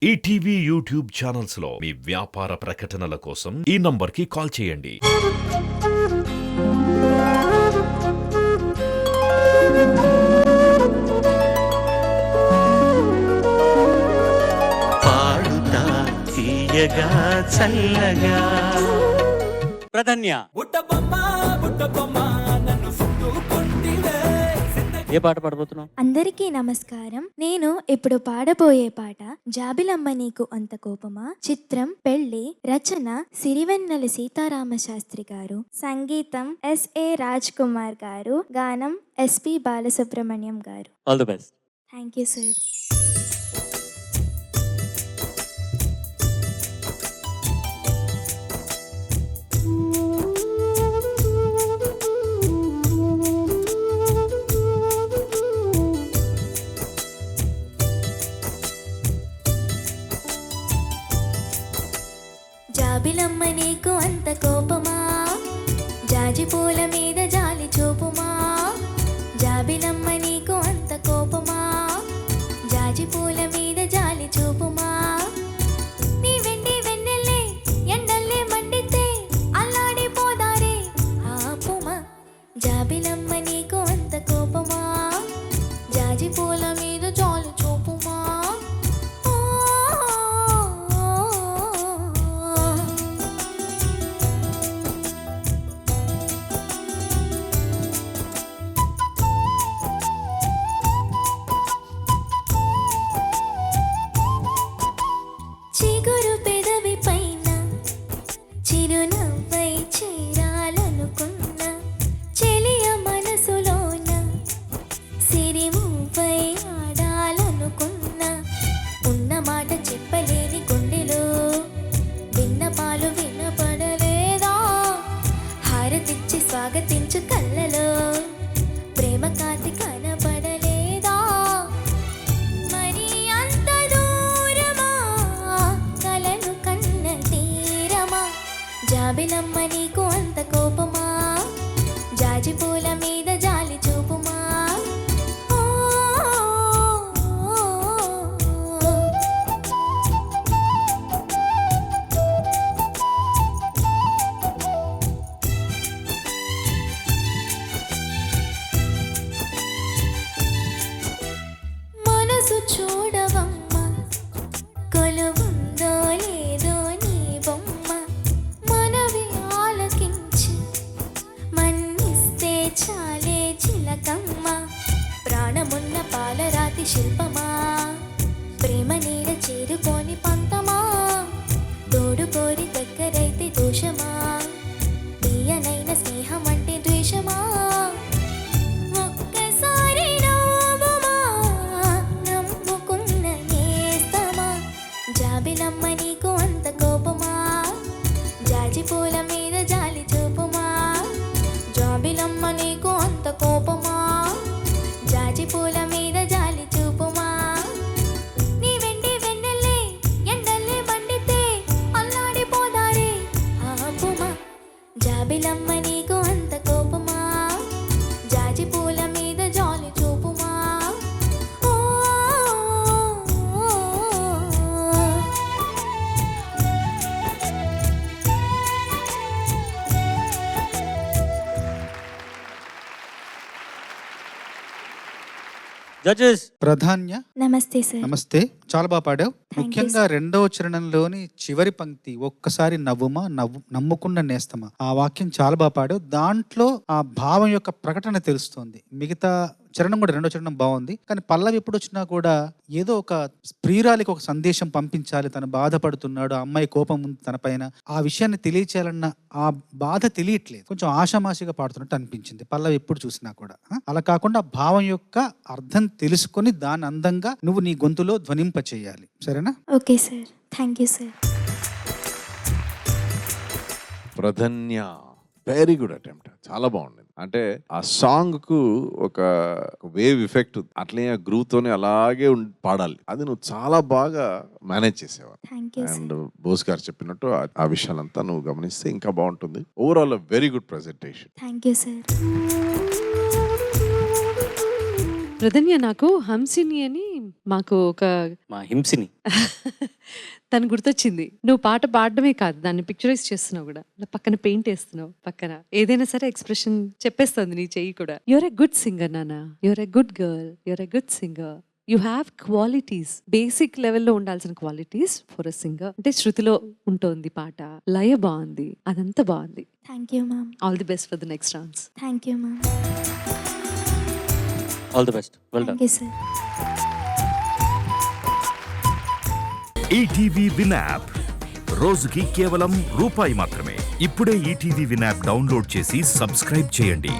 ETV YouTube channels లో మీ వ్యాపార ప్రకటనల కోసం ఈ నంబర్కి కాల్ చేయండి. పాడుతా తీయగా చల్లగా ప్రధన్య ఏ పాట పాడబోతున్నావు? అందరికీ నమస్కారం. నేను ఇప్పుడు పాడబోయే పాట జాబిలమ్మ నీకు అంత కోపమా, చిత్రం పెళ్లి, రచన సిరివెన్నెల సీతారామ శాస్త్రి గారు, సంగీతం ఎస్ఏ రాజ్ కుమార్ గారు, గానం ఎస్పి బాలసుబ్రహ్మణ్యం గారు. All the best. Thank you sir. జాబిలమ్మ నీకు అంత కోపమా, జాజి పూల మీద జాలి చూపుమా. జాబిలమ్మ నీకు అంత కోపమా, జాజి పూల మీద జాలి చూపుమా. నీ వెండి వెన్నెల్లే ఎండల్లే మండితే అల్లాడిపోదారే ఆపుమా. జాబిలమ్మ నీకు అంత కోపమా, జాజి పూల మీద జాలి చూపుమా. చిగురు పెదవి పైన చిరునవ్వై చేరాలనుకున్న చెలియ మనసులోన సిరిమువ్వై ఆడాలనుకున్న ఉన్న మాట చెప్పలేని గుండెలో విన్నపాలు వినపడలేదా. హారతిచ్చి స్వాగతించు కళ్ళలో ప్రేమ కాంతి కనపడలేదా. మరి అంత దూరమా కలలు కన్న తీరమా. జాబిలమ్మ నీకు అంత కోపమా, జాజి పూల మీద జాలి చూపుమా. ఓ, మనసు చూడవమ్మ కొలువుందో లేదో నీ బొమ్మ. మనవి ఆలకించి మన్నిస్తే చాలే చిలకమ్మ. ప్రాణమున్న పాలరాతి శిల్పమా, ప్రేమ నీడ చేరుకోని పంతమా. తోడు కోరి దగ్గరైతే దోషమా, తీయనైన స్నేహం అంటే ద్వేషమా. ఒక్కసారి నవ్వుమా, నమ్ముకున్న నేస్తమా. జాబిలమ్మ నీకు అంత కోపమా, జాజి పూల మీద జాలి చూపుమా. జాబిలమ్మ నీకు అంత కోపమా, జాజి పూల మీద జాలి చూపుమా. నీ వెండి వెన్నెల్లే ఎండల్లే మండితే అల్లాడిపోదారే ఆపుమా. జాబిలమ్మ నీకు అంత కోపమా, జాజి పూల మీద జాలి చూపుమా. ఓ, జడ్జెస్. ప్రధాన్య నమస్తే సార్. నమస్తే, చాలా బాగా పాడావు. Thank you, ముఖ్యంగా రెండవ చరణంలోని చివరి పంక్తి ఒక్కసారి నవ్వుమా నమ్ముకున్న నేస్తమా, ఆ వాక్యం చాలా బాగా పాడావు. దాంట్లో ఆ భావం యొక్క ప్రకటన తెలుస్తోంది. మిగతా చరణం కూడా రెండో చరణం బాగుంది, కానీ పల్లవి ఎప్పుడు వచ్చినా కూడా ఏదో ఒక ప్రియురాలికి ఒక సందేశం పంపించాలి, తను బాధపడుతున్నాడు, ఆ అమ్మాయి కోపం ఉంది తన పైన, ఆ విషయాన్ని తెలియచేయాలన్న ఆ బాధ తెలియట్లేదు. కొంచెం ఆషామాషిగా పాడుతున్నట్టు అనిపించింది పల్లవి ఎప్పుడు చూసినా కూడా. అలా కాకుండా భావం యొక్క అర్థం తెలుసుకొని దాన్ని అందంగా నువ్వు నీ గొంతులో ధ్వనింప చేయాలి. సరేనా? Okay sir. Thank you sir. Pradhanya very good attempt, చాలా బాగుంది. అంటే ఆ సాంగ్ కు ఒక వేవ్ ఎఫెక్ట్ అట్లే గ్రూవ్ తోనే అలాగే పాడాలి. అది నువ్వు చాలా బాగా మేనేజ్ చేసేవా. Thank you sir. And Bose garu చెప్పినట్టు ఆ విషయాలంతా నువ్వు గమనిస్తే ఇంకా బాగుంటుంది. Overall very good presentation. Thank you sir. Pradhanya, నాకు హంసిని అని మాకు ఒక మా హింసిని. తను గుర్తొచ్చింది. నువ్వు పాట పాడడమే కాదు, దాన్ని పిక్చరైజ్ చేస్తున్నావు కూడా. ఇలా పక్కన పెయింట్ వేస్తున్నావు, పక్కన ఏదైనా సరే ఎక్స్ప్రెషన్ చెప్పేస్తుంది నీ చెయ్యి కూడా. యువర్ ఎ గుడ్ సింగర్ నాన్న, your a good girl, your a good singer. You have qualities, basic లెవెల్లో ఉండాల్సిన క్వాలిటీస్ ఫర్ అ సింగర్. అంటే శృతిలో ఉంటుంది పాట, లయ బాగుంది, అదంతా బాగుంది. Thank you ma'am. All the best for the next rounds. Thank you ma'am. All the best. Well done. Thank you sir. ETV win app రోజుకి కేవలం రూపాయి మాత్రమే. ఇప్పుడే ఈటీవీ విన్ యాప్ డౌన్లోడ్ చేసి సబ్స్క్రైబ్ చేయండి.